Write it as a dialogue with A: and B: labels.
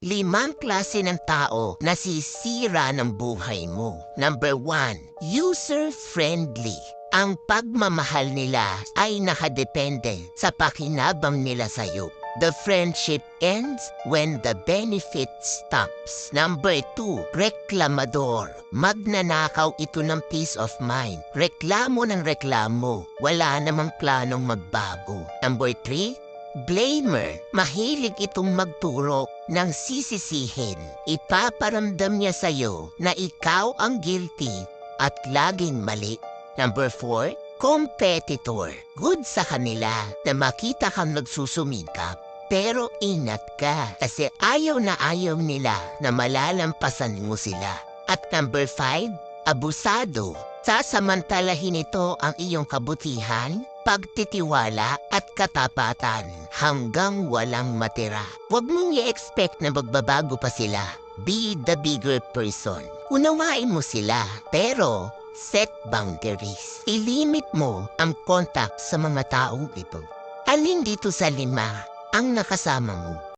A: 5 klase ng tao na sisira ng buhay mo. Number 1, user-friendly. Ang pagmamahal nila ay nakadepende sa pakinabang nila sa'yo. The friendship ends when the benefit stops. Number 2, reklamador. Magnanakaw ito ng peace of mind. Reklamo ng reklamo. Wala namang planong magbago. Number 3, blamer. Mahilig itong magturo ng sisisihin. Ipaparamdam niya sa'yo na ikaw ang guilty at laging mali. Number 4, competitor. Good sa kanila na makita kang nagsusumikap. Pero ingat ka kasi ayaw na ayaw nila na malalampasan mo sila. At number 5, abusado. Sasamantalahin ito ang iyong kabutihan, pagtitiwala at katapatan hanggang walang matira. Huwag mong i-expect na magbabago pa sila. Be the bigger person. Unawain mo sila, pero set boundaries. Ilimit mo ang contact sa mga taong ito. Alin dito sa 5 ang nakasama mo?